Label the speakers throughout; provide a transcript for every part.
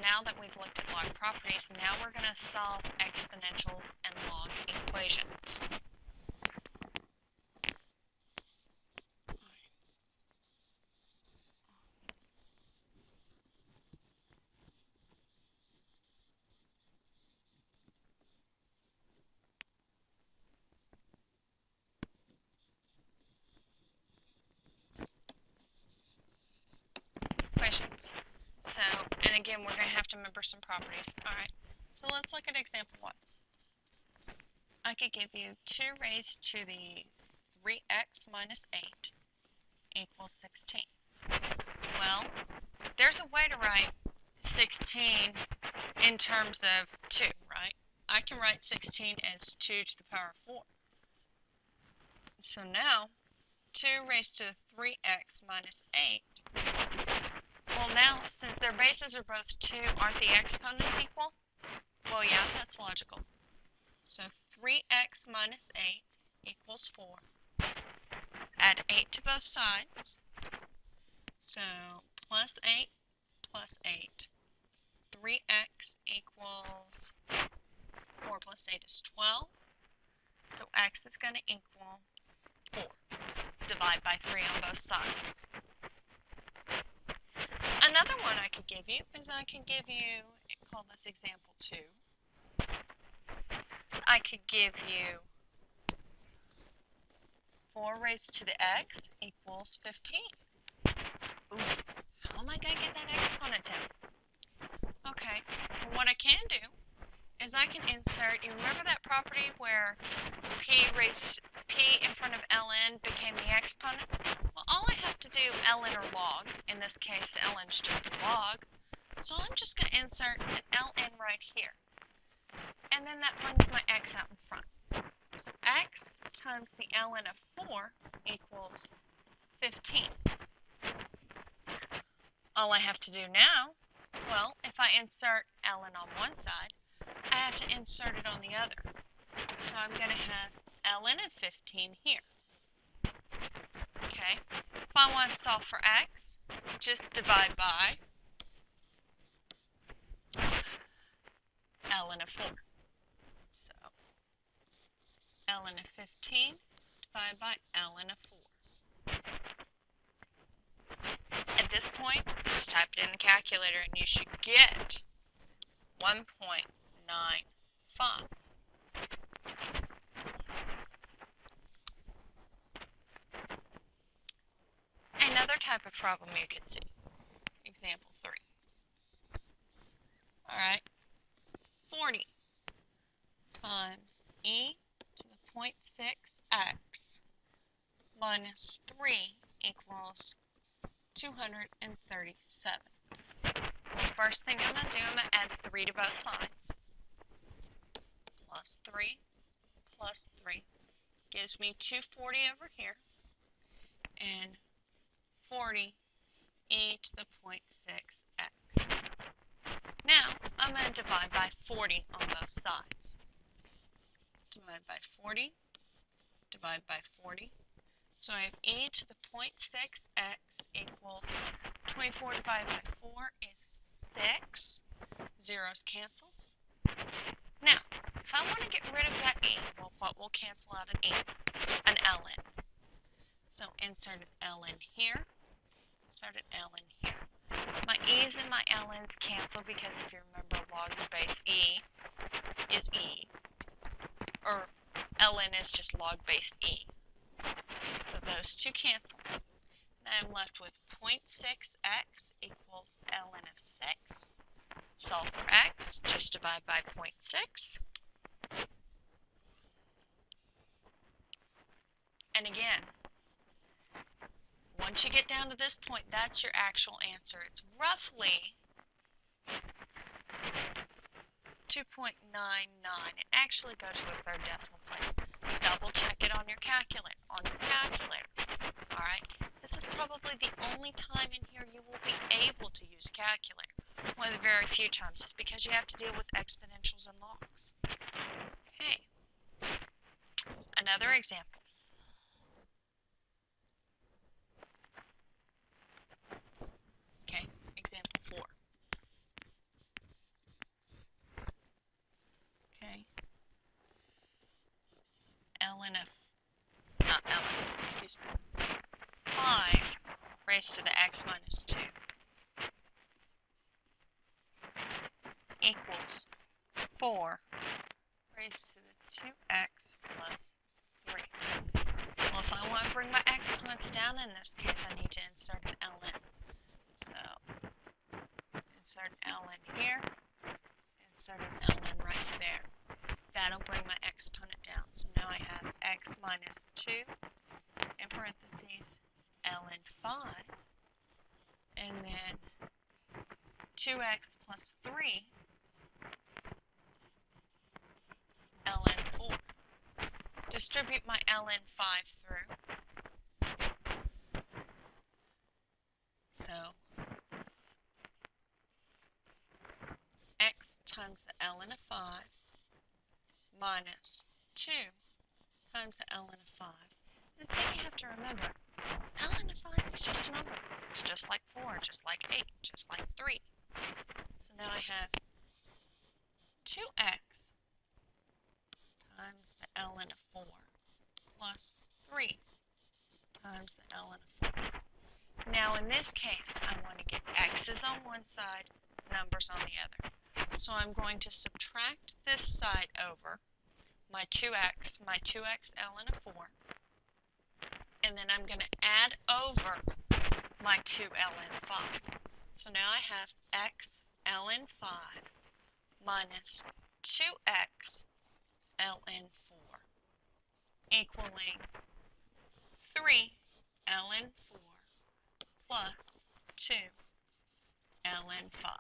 Speaker 1: now that we've looked at log properties, now we're going to solve exponential and log equations. Equations. So, and again, we're going to have to remember some properties. Alright, so let's look at example 1. I could give you 2 raised to the 3x minus 8 equals 16. Well, there's a way to write 16 in terms of 2, right? I can write 16 as 2 to the power of 4. So now, 2 raised to the 3x minus 8. Well, now, since their bases are both 2, aren't the exponents equal? Well, yeah, that's logical. So 3x minus 8 equals 4. Add 8 to both sides. So plus 8 plus 8. 3x equals 4 plus 8 is 12. So x is going to equal 4. Divide by 3 on both sides. Another one I could give you is I can give you, call this example 2. I could give you 4 raised to the x equals 15. Ooh, how am I going to get that exponent down? Okay, well, what I can do is I can insert, you remember that property where p in front of ln became the exponent? Well, all I have to do, ln or log, in this case ln's just log, so I'm just going to insert an ln right here. And then that brings my x out in front. So x times the ln of 4 equals 15. All I have to do now, well, if I insert ln on one side, I have to insert it on the other. So I'm going to have ln of 15 here. Okay, if I want to solve for x, just divide by ln of 4. So ln of 15 divided by ln of 4. At this point, just type it in the calculator and you should get 1.95. Another type of problem you could see. Example 3. Alright, 40 times e to the 0.6x minus 3 equals 237. The first thing I'm going to do, I'm going to add 3 to both sides. Plus 3 plus 3 gives me 240 over here. And 40 e to the 0.6x. Now, I'm going to divide by 40 on both sides. Divide by 40, divide by 40. So I have e to the 0.6x equals 24 divided by 4 is 6. Zeros cancel. Now, if I want to get rid of that e, well, what will cancel out an e? An ln. So insert an ln here. Insert an ln here. My e's and my ln's cancel because if you remember, log base e is e. Or ln is just log base e. So those two cancel. Now I'm left with 0.6x equals ln of 6. Solve for x, just divide by 0.6. And again, once you get down to this point, that's your actual answer. It's roughly 2.99. It actually goes to a third decimal place. Double check it on your calculator. Alright? This is probably the only time in here you will be able to use a calculator. One of the very few times. It's because you have to deal with exponentials and logs. Okay. Another example. Okay, example 4. minus 2 equals 4 raised to the 2x plus 3. Well, if I want to bring my exponents down in this case, I need to insert an ln. So, insert an ln here, insert an ln right there. That'll bring my exponent down. So now I have x minus 2 in parentheses ln 5, and then 2x plus 3 ln 4. Distribute my ln 5 through. So x times the ln of 5 minus 2 times the ln of 5. The thing you have to remember, ln of 5 is just a number. It's just like 4, just like 8, just like 3. So now I have 2x times the ln of 4 plus 3 times the ln of 4. Now in this case, I want to get x's on one side, numbers on the other. So I'm going to subtract this side over my 2x ln of 4, and then I'm going to add over my 2 ln 5. So now I have x ln 5 minus 2x ln 4 equaling 3 ln 4 plus 2 ln 5.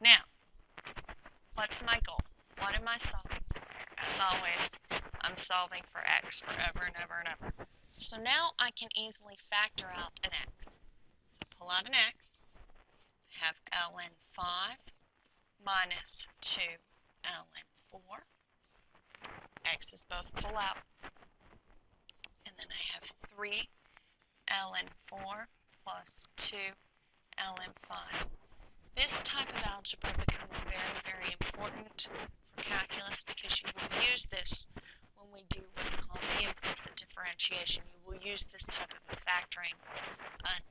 Speaker 1: Now, what's my goal? What am I solving for? As always, I'm solving for x forever and ever and ever. So now I can easily factor out an x. So pull out an x, have ln 5 minus 2 ln 4. X's both pull out. And then I have 3 ln 4 plus 2 ln 5. This type of algebra becomes very, very important for calculus because you will use this when we do what's called the implicit differentiation. You will use this type of a factoring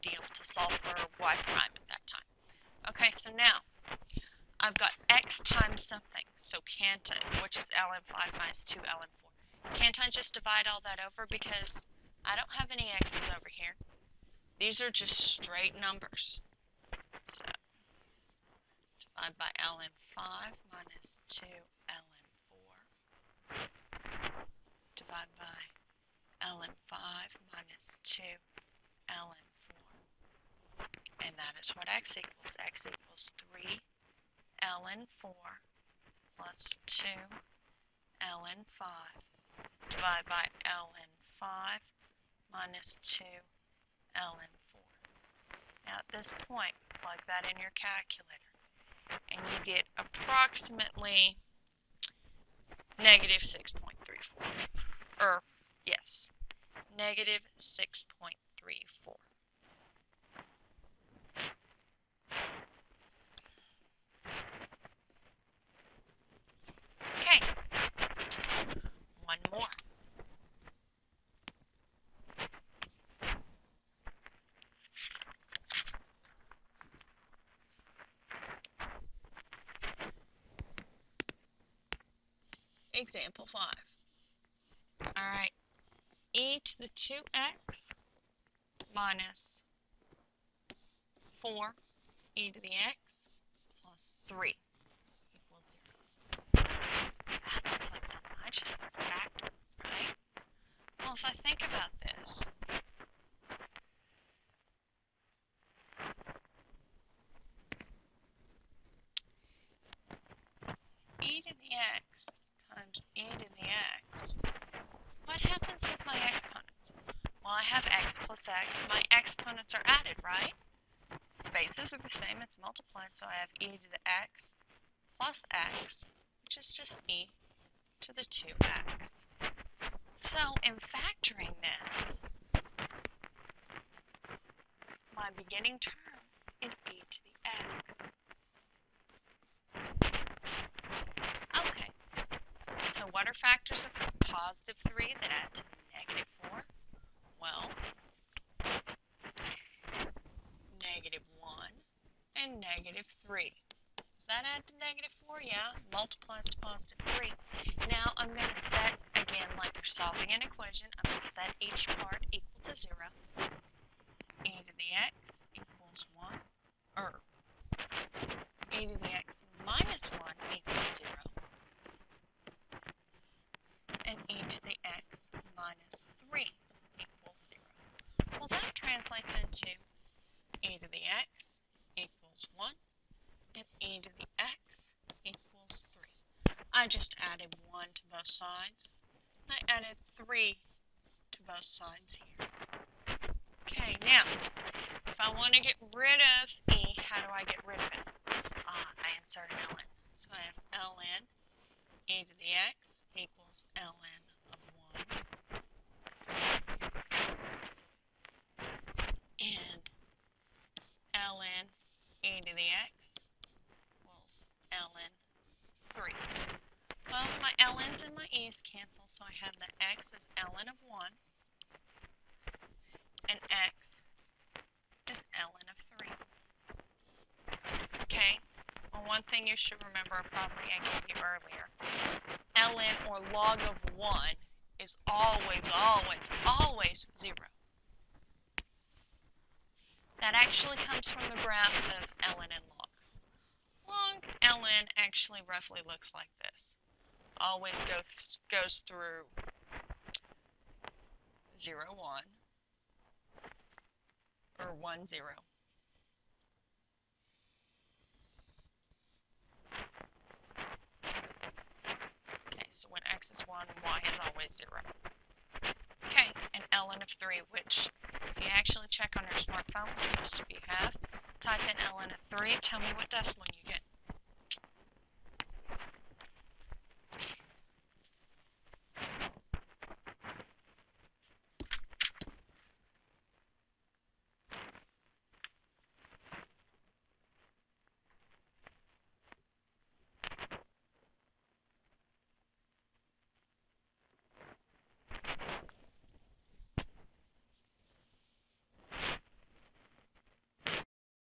Speaker 1: deal to solve for y prime at that time. Okay, so now I've got x times something, so can't I, which is ln 5 minus 2 ln 4. Can't I just divide all that over because I don't have any x's over here? These are just straight numbers. So divide by ln 5 minus 2 ln 4. Divide by ln 5 minus 2 ln 4. And that is what x equals. X equals 3 ln 4 plus 2 ln 5. Divide by ln 5 minus 2 ln 4. Now at this point, plug that in your calculator, and you get approximately negative 6.34. Yes, negative 6.34. Okay, one more. Example 5. Alright, e to the 2x minus 4 e to the x plus 3 equals 0. That looks like something I just factored, right? Well, if I think about this, e to the x times e to the x, what happens with my exponents? Well, I have x plus x. My exponents are added, right? Bases are the same. It's multiplied, so I have e to the x plus x, which is just e to the 2x. So in factoring this, my beginning term is e to the x. Okay, so what are factors of positive 3 that add to 3. Does that add to negative 4? Yeah, multiplies to positive 3. Now I'm going to set, again, like you're solving an equation, I'm going to set each part equal to 0. E to the x equals 1, or e to the x minus 1 equals 0, and e to the x minus 3 equals 0. Well, that translates into e to the x equals 1, and e to the x equals 3. I just added 1 to both sides. I added 3 to both sides here. Okay, now, if I want to get rid of e, how do I get rid of it? I insert an ln. So I have ln e to the x equals ln of 1, and ln e to the x equals ln 3. Well, my ln's and my e's cancel, so I have that x is ln of 1, and x is ln of 3. Okay, well, one thing you should remember, a property I gave you earlier, ln or log of 1 is always, always, always 0. That actually comes from the graph of ln and logs. Log ln actually roughly looks like this. Always goes through 0, 1, or 1, 0. Okay, so when x is 1, y is always 0. Okay, and ln of 3, which if you actually check on your smartphone, which most of you have, type in ln of 3, tell me what decimal you get.